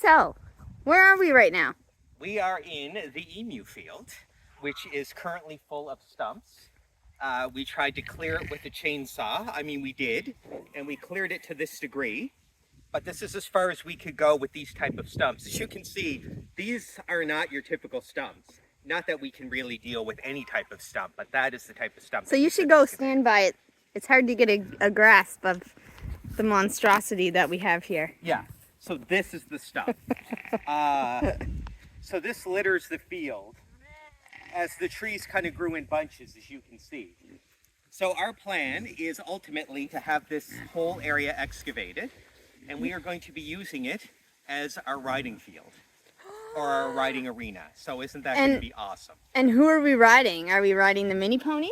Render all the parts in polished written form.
So, where are we right now? We are in the emu field, which is currently full of stumps. We tried to clear it with a chainsaw. I mean, we did, and we cleared it to this degree. But this is as far as we could go with these type of stumps. As you can see, these are not your typical stumps. Not that we can really deal with any type of stump, but that is the type of stump. So you should go stand by it. It's hard to get a grasp of the monstrosity that we have here. Yeah, so this is the stump. So this litters the field as the trees kind of grew in bunches, as you can see. So our plan is ultimately to have this whole area excavated, and we are going to be using it as our riding field or our riding arena. So isn't that going to be awesome? And who are we riding? Are we riding the mini ponies?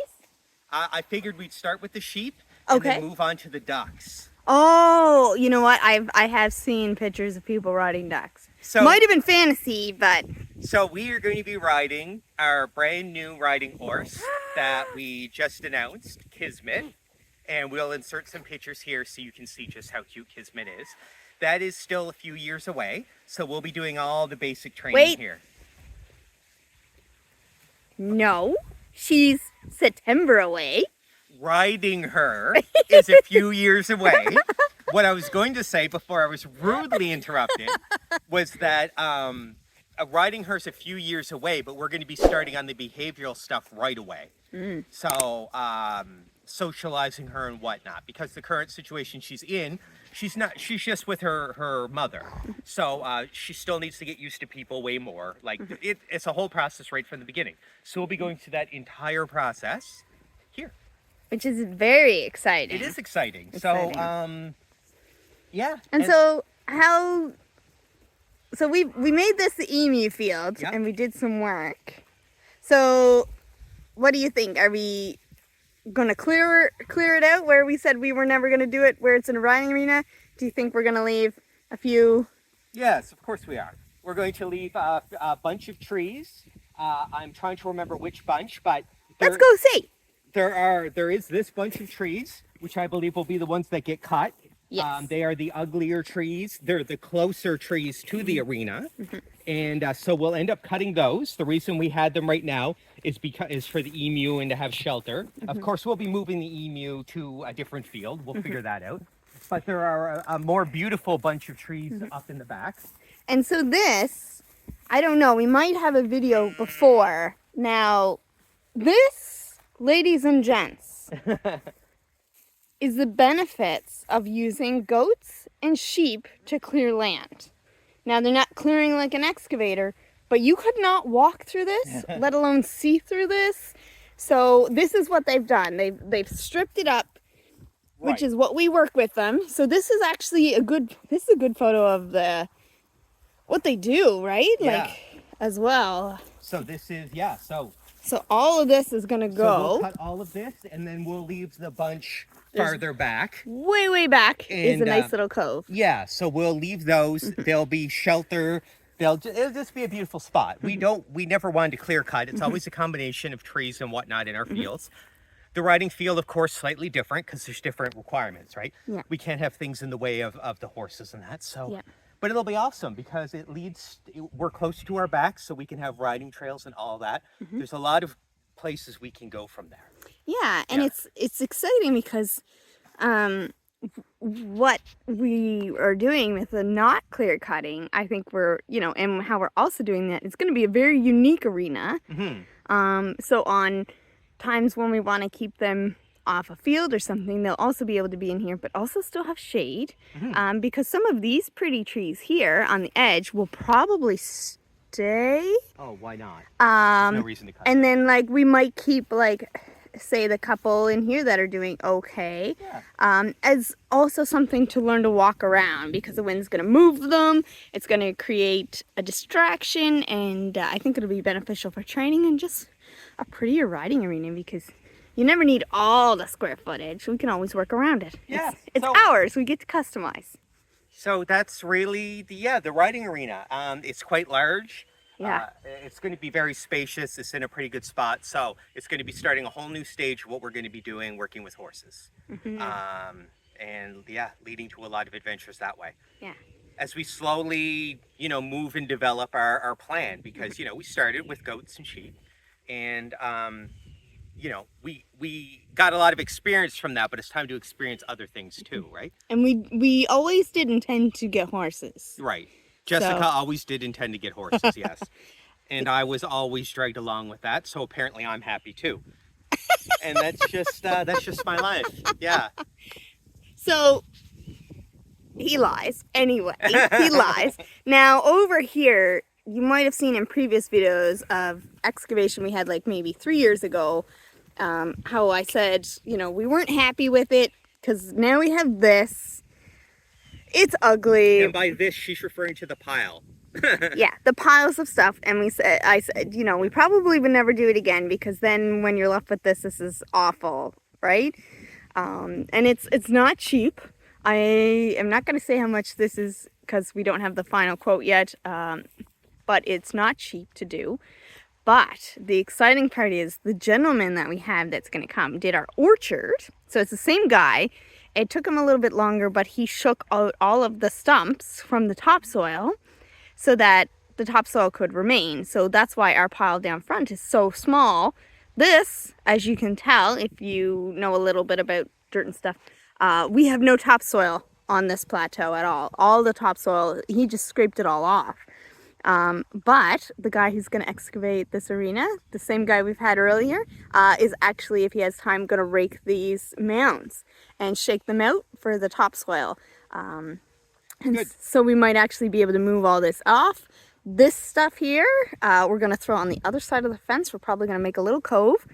I figured we'd start with the sheep and then move on to the ducks. Oh, you know what? I have seen pictures of people riding ducks. So might have been fantasy, but so we are going to be riding our brand new riding horse that we just announced, Kismet, and we'll insert some pictures here so you can see just how cute Kismet is. That is still a few years away, so we'll be doing all the basic training here. No, she's September away. Riding her is a few years away. What I was going to say before I was rudely interrupted was that riding her's a few years away, but we're going to be starting on the behavioral stuff right away. So socializing her and whatnot, because the current situation she's in, she's just with her mother. So she still needs to get used to people way more. Like it's a whole process right from the beginning. So we'll be going through that entire process here. Which is very exciting. It is exciting. So, yeah. And so so we made this the emu field, and we did some work. So what do you think? Are we going to clear it out where we said we were never going to do it, where it's in a riding arena? Do you think we're going to leave a few? Yes, of course we are. We're going to leave a bunch of trees. I'm trying to remember which bunch, but let's go see. There is this bunch of trees, which I believe will be the ones that get cut. Yes. They are the uglier trees. They're the closer trees to the arena. And so we'll end up cutting those. The reason we had them right now is for the emu and to have shelter. Of course, we'll be moving the emu to a different field. We'll figure that out. But there are a more beautiful bunch of trees up in the back. And so this, I don't know, we might have a video before. Now, this, ladies and gents, is the benefits of using goats and sheep to clear land. Now, they're not clearing like an excavator, but you could not walk through this, let alone see through this. So this is what they've done. They've stripped it up, which is what we work with them. So this is actually a good photo of what they do, right? Yeah. Like, as well. So this is, So all of this is going to go. So we'll cut all of this, and then we'll leave the bunch farther back. Way back is a nice little cove. Yeah, so we'll leave those. They'll be shelter. It'll just be a beautiful spot. We never wanted to clear cut. It's always a combination of trees and whatnot in our fields. The riding field, of course, slightly different because there's different requirements, right? Yeah. We can't have things in the way of the horses and that. So, but it'll be awesome because we're close to our backs, so we can have riding trails and all that. There's a lot of places we can go from there. Yeah, and it's exciting because what we are doing with the not clear cutting, I think and how we're also doing that, it's going to be a very unique arena. So on times when we want to keep them off a field or something, they'll also be able to be in here, but also still have shade. Because some of these pretty trees here on the edge will probably stay. Oh, why not? There's no reason to cut. And then we might keep say the couple in here that are doing okay, as also something to learn to walk around, because the wind's going to move them. It's going to create a distraction, and I think it'll be beneficial for training and just a prettier riding arena, because you never need all the square footage. We can always work around it. Yeah, it's ours. We get to customize. So that's really the riding arena. It's quite large. Yeah. It's going to be very spacious. It's in a pretty good spot. So it's going to be starting a whole new stage of what we're going to be doing, working with horses. And leading to a lot of adventures that way. Yeah. as we slowly, move and develop our plan, because, we started with goats and sheep, and, we got a lot of experience from that, but it's time to experience other things too, right? And we always did intend to get horses. Right. Jessica So- always did intend to get horses, yes. And I was always dragged along with that, so apparently I'm happy too. And that's just my life. Yeah. So he lies. Anyway, he lies. Now over here, you might have seen in previous videos of excavation we had like maybe 3 years ago, how I said, we weren't happy with it because now we have this. It's ugly. And by this, she's referring to the pile. Yeah, the piles of stuff. And I said, we probably would never do it again, because then when you're left with this is awful, right? And it's not cheap. I am not going to say how much this is because we don't have the final quote yet, but it's not cheap to do. But the exciting part is the gentleman that we have that's going to come did our orchard. So it's the same guy. It took him a little bit longer, but he shook out all of the stumps from the topsoil so that the topsoil could remain. So that's why our pile down front is so small. This, as you can tell, if you know a little bit about dirt and stuff, we have no topsoil on this plateau at all. All the topsoil, he just scraped it all off. But the guy who's going to excavate this arena, the same guy we've had earlier, is actually, if he has time, going to rake these mounds and shake them out for the topsoil. And Good. so we might actually be able to move all this off. This stuff here, we're going to throw on the other side of the fence. We're probably going to make a little cove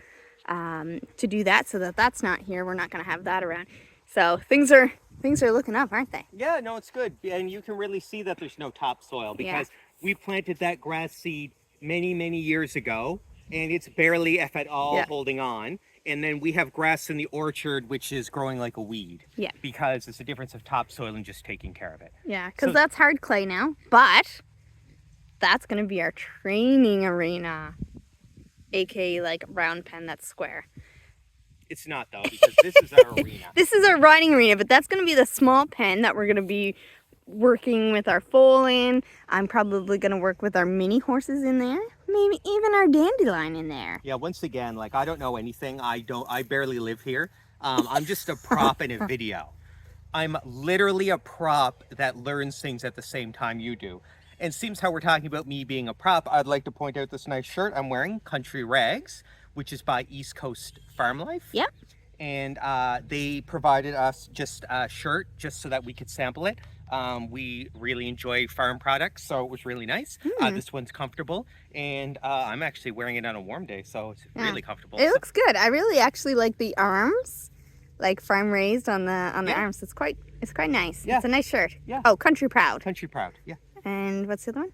to do that, so that that's not here. We're not going to have that around. So things are looking up, aren't they? Yeah, no, it's good. And you can really see that there's no topsoil, because we planted that grass seed many, many years ago, and it's barely, if at all, holding on. And then we have grass in the orchard, which is growing like a weed. Yeah. Because it's a difference of topsoil and just taking care of it. Yeah, because that's hard clay now. But that's going to be our training arena, aka like round pen that's square. It's not, though, because this is our arena. This is our riding arena, but that's going to be the small pen that we're going to be working with our foal in. I'm probably going to work with our mini horses in there. Maybe even our dandelion in there. Yeah, once again, like, I don't know anything. I barely live here. I'm just a prop in a video. I'm literally a prop that learns things at the same time you do. And seems how we're talking about me being a prop, I'd like to point out this nice shirt I'm wearing, Country Rags, which is by East Coast Farm Life. Yep. And they provided us just a shirt just so that we could sample it. We really enjoy farm products, so it was really nice. This one's comfortable, and I'm actually wearing it on a warm day, so it's really comfortable. It looks good. I really actually like the arms, like farm raised on the arms. It's quite nice. Yeah. It's a nice shirt. Yeah. Oh, Country Proud. Country Proud. Yeah. And what's the other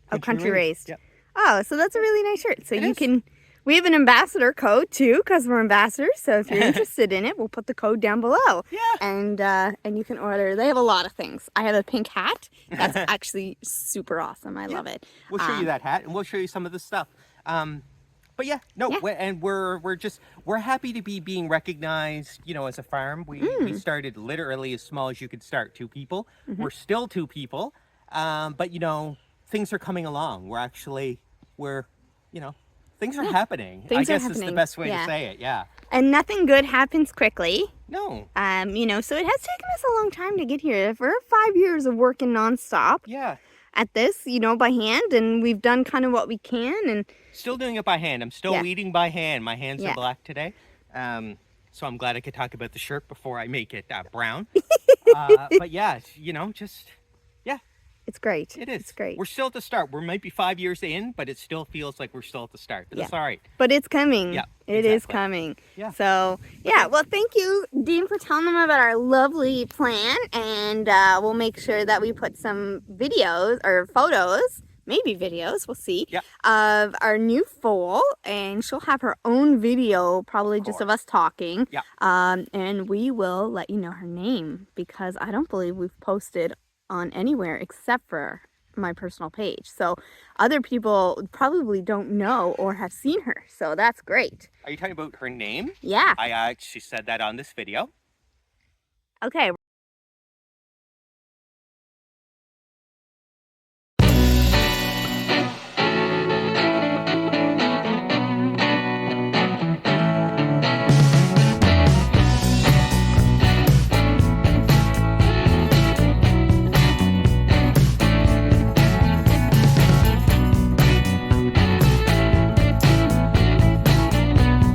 one? Country Raised. Yeah. Oh, so that's a really nice shirt. So we have an ambassador code too, because we're ambassadors. So if you're interested in it, we'll put the code down below. Yeah. And you can order. They have a lot of things. I have a pink hat. That's actually super awesome. I love it. We'll show you that hat, and we'll show you some of the stuff. But yeah, no, and we're happy to be being recognized, as a farm. We started literally as small as you could start, 2 people. We're still 2 people, but things are coming along. Things are happening. I guess is the best way to say it. Yeah. And nothing good happens quickly. No. So it has taken us a long time to get here. For 5 years of working nonstop. Yeah. At this, by hand, and we've done kind of what we can, and still doing it by hand. I'm still weeding by hand. My hands are black today. So I'm glad I could talk about the shirt before I make it brown. But yeah, it's great. It is. It's great. We're still at the start. We might be 5 years in, but it still feels like we're still at the start. But that's all right. But it's coming. Yeah, it is coming. Yeah. So, well, thank you, Dean, for telling them about our lovely plan. And we'll make sure that we put some videos or photos, maybe videos, we'll see, of our new foal. And she'll have her own video, probably just of us talking. Yeah. And we will let you know her name, because I don't believe we've posted on anywhere except for my personal page. So other people probably don't know or have seen her. So that's great. Are you talking about her name? Yeah. I actually said that on this video. Okay.